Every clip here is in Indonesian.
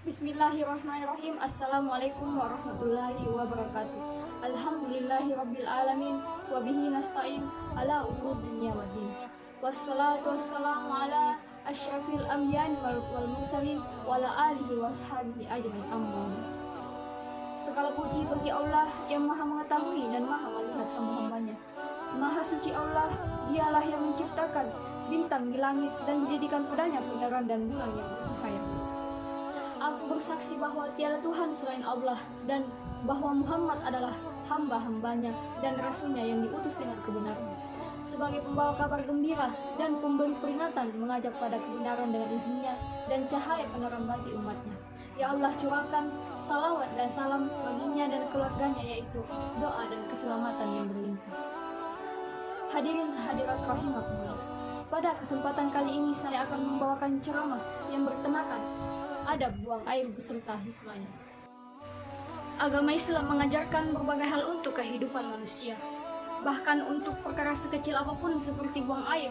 Bismillahirrahmanirrahim. Assalamualaikum warahmatullahi wabarakatuh. Alhamdulillahi rabbil alamin. Wabihi nasta'in ala umur dunia waddin. Wassalatu wassalamu ala asyrafil anbiya'i wal mursalin wa ala alihi wa sahbihi ajmain amma. Segala puji bagi Allah yang maha mengetahui dan maha melihat hamba-hambanya. Maha suci Allah, dialah yang menciptakan bintang di langit dan menjadikan padanya penerangan dan bulan yang bercahaya. Aku bersaksi bahwa tiada Tuhan selain Allah dan bahwa Muhammad adalah hamba-hambanya dan rasulnya yang diutus dengan kebenaran. Sebagai pembawa kabar gembira dan pemberi peringatan mengajak pada kebenaran dengan izinnya dan cahaya penerang bagi umatnya. Ya Allah, curahkan salawat dan salam baginya dan keluarganya, yaitu doa dan keselamatan yang berlimpah. Hadirin hadirat rahimakumullah. Pada kesempatan kali ini saya akan membawakan ceramah yang bertemakan adab buang air beserta hikmahnya. Agama Islam mengajarkan berbagai hal untuk kehidupan manusia, bahkan untuk perkara sekecil apapun seperti buang air,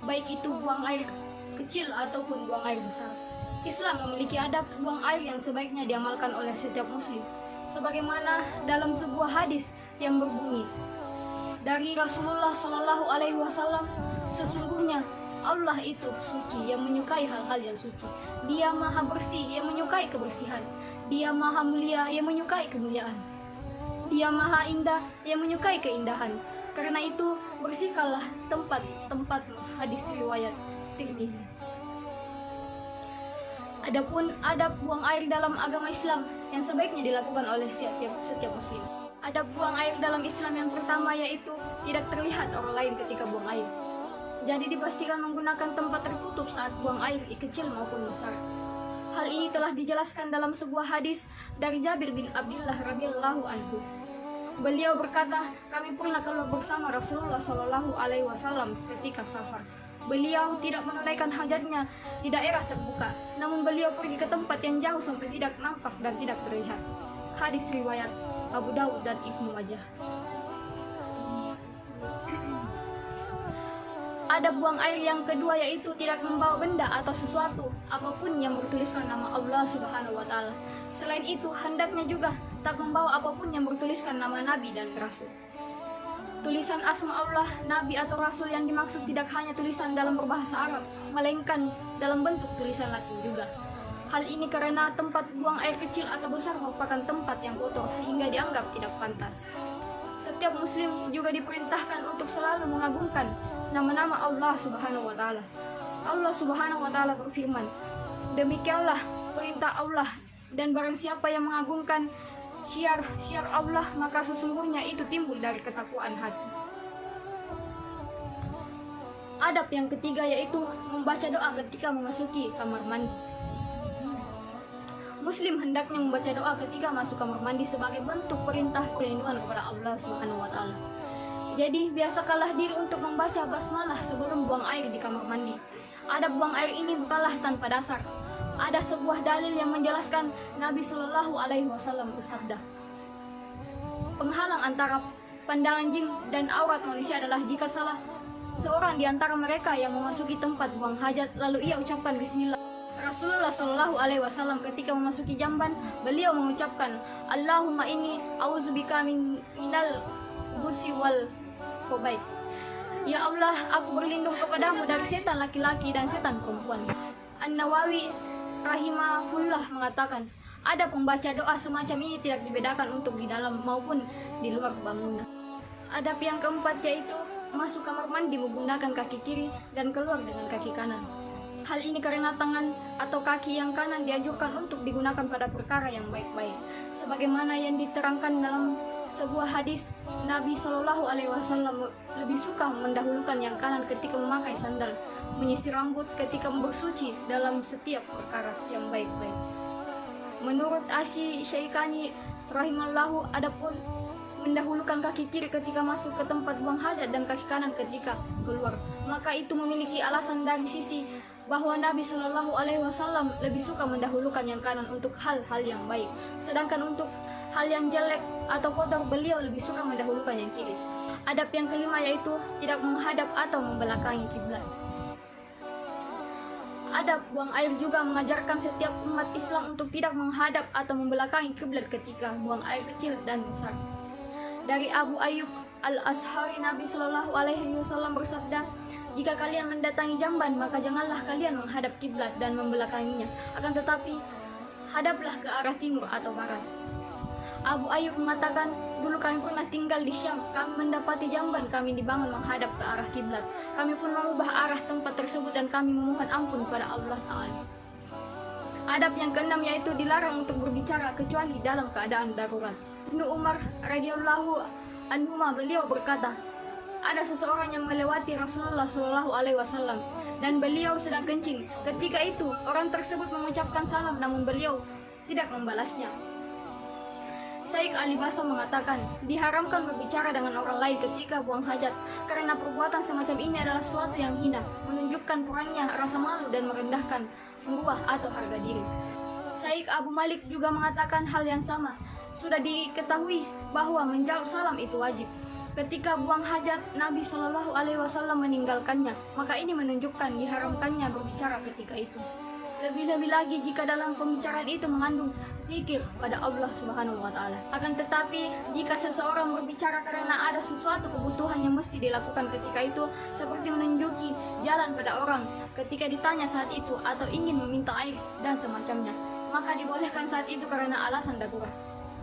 baik itu buang air kecil ataupun buang air besar. Islam memiliki adab buang air yang sebaiknya diamalkan oleh setiap muslim, sebagaimana dalam sebuah hadis yang berbunyi dari Rasulullah Shallallahu Alaihi Wasallam, sesungguhnya Allah itu suci yang menyukai hal-hal yang suci. Dia maha bersih yang menyukai kebersihan. Dia maha mulia yang menyukai kemuliaan. Dia maha indah yang menyukai keindahan. Karena itu bersihkanlah tempat-tempat. Hadis riwayat Tirmizi. Adapun adab buang air dalam agama Islam yang sebaiknya dilakukan oleh setiap muslim. Adab buang air dalam Islam yang pertama yaitu tidak terlihat orang lain ketika buang air. Jadi dipastikan menggunakan tempat tertutup saat buang air kecil maupun besar. Hal ini telah dijelaskan dalam sebuah hadis dari Jabir bin Abdullah radhiyallahu anhu. Beliau berkata, kami pernah keluar bersama Rasulullah Shallallahu Alaihi Wasallam ketika safar. Beliau tidak menunaikan hajatnya di daerah terbuka, namun beliau pergi ke tempat yang jauh sampai tidak nampak dan tidak terlihat. Hadis riwayat Abu Dawud dan Ibnu Majah. Adab buang air yang kedua yaitu tidak membawa benda atau sesuatu apapun yang bertuliskan nama Allah Subhanahu wa Ta'ala. Selain itu, hendaknya juga tak membawa apapun yang bertuliskan nama Nabi dan Rasul. Tulisan asma Allah, Nabi atau Rasul yang dimaksud tidak hanya tulisan dalam berbahasa Arab, melainkan dalam bentuk tulisan Latin juga. Hal ini karena tempat buang air kecil atau besar merupakan tempat yang kotor sehingga dianggap tidak pantas. Setiap muslim juga diperintahkan untuk selalu mengagungkan nama-nama Allah Subhanahu wa Ta'ala. Allah Subhanahu wa Ta'ala berfirman, demikianlah perintah Allah, dan barang siapa yang mengagungkan syiar Allah, maka sesungguhnya itu timbul dari ketakwaan hati. Adab yang ketiga yaitu membaca doa ketika memasuki kamar mandi. Muslim hendaknya membaca doa ketika masuk kamar mandi sebagai bentuk perintah perlindungan kepada Allah Subhanahu wa Ta'ala. Jadi biasakanlah diri untuk membaca basmalah sebelum buang air di kamar mandi. Adab buang air ini bukanlah tanpa dasar. Ada sebuah dalil yang menjelaskan Nabi Shallallahu Alaihi Wasallam bersabda, penghalang antara pandangan jin dan aurat manusia adalah jika salah seorang di antara mereka yang memasuki tempat buang hajat lalu ia ucapkan Bismillah. Rasulullah Shallallahu Alaihi Wasallam ketika memasuki jamban, beliau mengucapkan, Allahumma inni auzubika minal busi wal kobais. Ya Allah, aku berlindung kepadamu dari setan laki-laki dan setan perempuan. An-Nawawi rahimahullah mengatakan, ada pembaca doa semacam ini tidak dibedakan untuk di dalam maupun di luar bangunan. Adab yang keempat yaitu masuk kamar mandi menggunakan kaki kiri dan keluar dengan kaki kanan. Hal ini karena tangan atau kaki yang kanan dianjurkan untuk digunakan pada perkara yang baik-baik. Sebagaimana yang diterangkan dalam sebuah hadis, Nabi Shallallahu Alaihi Wasallam lebih suka mendahulukan yang kanan ketika memakai sandal, menyisir rambut ketika bersuci dalam setiap perkara yang baik-baik. Menurut Asy Syaikani rahimallahu, adapun mendahulukan kaki kiri ketika masuk ke tempat buang hajat dan kaki kanan ketika keluar, maka itu memiliki alasan dari sisi bahwa Nabi Shallallahu Alaihi Wasallam lebih suka mendahulukan yang kanan untuk hal-hal yang baik, sedangkan untuk hal yang jelek atau kotor beliau lebih suka mendahulukan yang kiri. Adab yang kelima yaitu tidak menghadap atau membelakangi kiblat. Adab buang air juga mengajarkan setiap umat Islam untuk tidak menghadap atau membelakangi kiblat ketika buang air kecil dan besar. Dari Abu Ayyub Al-Ash'ari, Nabi Shallallahu Alaihi Wasallam bersabda, "Jika kalian mendatangi jamban, maka janganlah kalian menghadap kiblat dan membelakanginya, akan tetapi hadaplah ke arah timur atau barat." Abu Ayyub mengatakan, "Dulu kami pernah tinggal di Syam. Kami mendapati jamban kami dibangun menghadap ke arah kiblat. Kami pun mengubah arah tempat tersebut dan kami memohon ampun kepada Allah Ta'ala." Adab yang keenam yaitu dilarang untuk berbicara kecuali dalam keadaan darurat. Ibnu Umar radhiyallahu anhu beliau berkata, ada seseorang yang melewati Rasulullah Shallallahu Alaihi Wasallam dan beliau sedang kencing. Ketika itu orang tersebut mengucapkan salam namun beliau tidak membalasnya. Syekh Ali Baso mengatakan, diharamkan berbicara dengan orang lain ketika buang hajat karena perbuatan semacam ini adalah suatu yang hina, menunjukkan kurangnya rasa malu dan merendahkan muruah atau harga diri. Syekh Abu Malik juga mengatakan hal yang sama. Sudah diketahui bahwa menjawab salam itu wajib. Ketika buang hajat, Nabi Shallallahu Alaihi Wasallam meninggalkannya, maka ini menunjukkan diharamkannya berbicara ketika itu. Lebih-lebih lagi jika dalam pembicaraan itu mengandung zikir pada Allah Subhanahu wa Ta'ala. Akan tetapi, jika seseorang berbicara karena ada sesuatu kebutuhan yang mesti dilakukan ketika itu, seperti menunjuki jalan pada orang ketika ditanya saat itu atau ingin meminta air dan semacamnya, maka dibolehkan saat itu karena alasan darurat.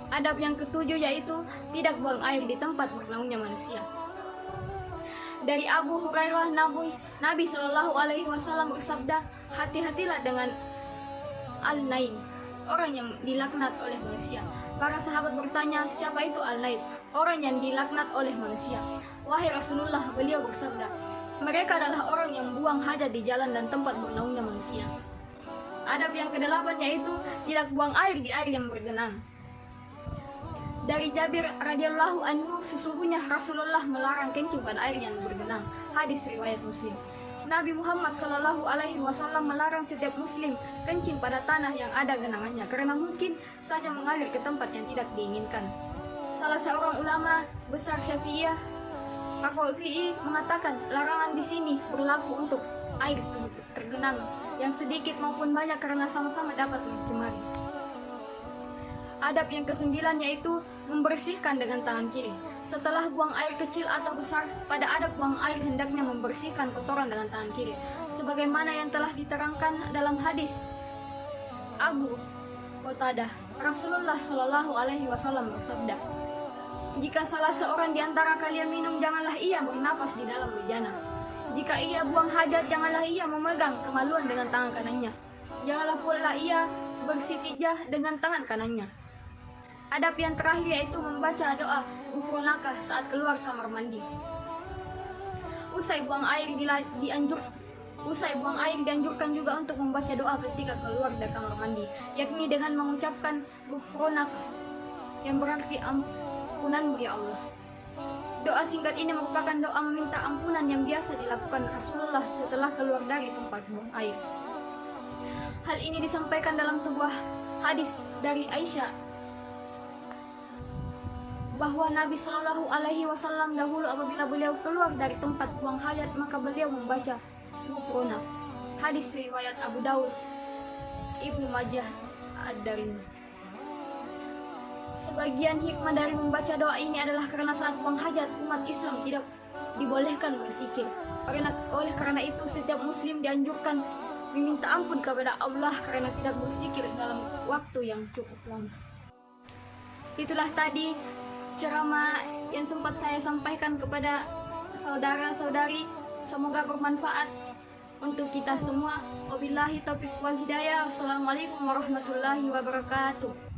Adab yang ketujuh yaitu tidak buang air di tempat bernaungnya manusia. Dari Abu Hurairah, Nabi Shallallahu Alaihi Wasallam bersabda, hati-hatilah dengan al-naim, orang yang dilaknat oleh manusia. Para sahabat bertanya, siapa itu al-naim? Orang yang dilaknat oleh manusia. Wahai Rasulullah, beliau bersabda, mereka adalah orang yang buang hajat di jalan dan tempat bernaungnya manusia. Adab yang kedelapan yaitu tidak buang air di air yang bergenang. Dari Jabir radhiyallahu anhu, sesungguhnya Rasulullah melarang kencing pada air yang bergenang. Hadis riwayat Muslim. Nabi Muhammad Shallallahu Alaihi Wasallam melarang setiap Muslim kencing pada tanah yang ada genangannya karena mungkin saja mengalir ke tempat yang tidak diinginkan. Salah seorang ulama besar Syafi'iyah, Al-Fi'i, mengatakan larangan di sini berlaku untuk air tergenang yang sedikit maupun banyak karena sama-sama dapat mencemari. Adab yang kesembilan yaitu membersihkan dengan tangan kiri. Setelah buang air kecil atau besar, pada adab buang air hendaknya membersihkan kotoran dengan tangan kiri, sebagaimana yang telah diterangkan dalam hadis Abu Qatadah. Rasulullah Shallallahu Alaihi Wasallam bersabda, jika salah seorang di antara kalian minum, janganlah ia bernapas di dalam bejana. Jika ia buang hajat, janganlah ia memegang kemaluan dengan tangan kanannya. Janganlah pula ia bersitijah dengan tangan kanannya. Adab yang terakhir yaitu membaca doa ghufranaka saat keluar kamar mandi. Usai buang air dianjurkan juga untuk membaca doa ketika keluar dari kamar mandi, yakni dengan mengucapkan ghufranak yang berarti ampunanmu ya Allah. Doa singkat ini merupakan doa meminta ampunan yang biasa dilakukan Rasulullah setelah keluar dari tempat buang air. Hal ini disampaikan dalam sebuah hadis dari Aisyah bahwa Nabi Shallallahu Alaihi Wasallam dahulu apabila beliau keluar dari tempat buang hajat maka beliau membaca ghufranak. Hadis riwayat Abu Daud, Ibnu Majah, Ad-Darimi. Sebagian hikmah dari membaca doa ini adalah karena saat buang hajat umat Islam tidak dibolehkan berzikir. Oleh karena itu setiap Muslim dianjurkan meminta ampun kepada Allah karena tidak berzikir dalam waktu yang cukup lama. Itulah tadi ceramah yang sempat saya sampaikan kepada saudara-saudari. Semoga bermanfaat untuk kita semua. Wabillahi taufiq wal hidayah. Wassalamualaikum warahmatullahi wabarakatuh.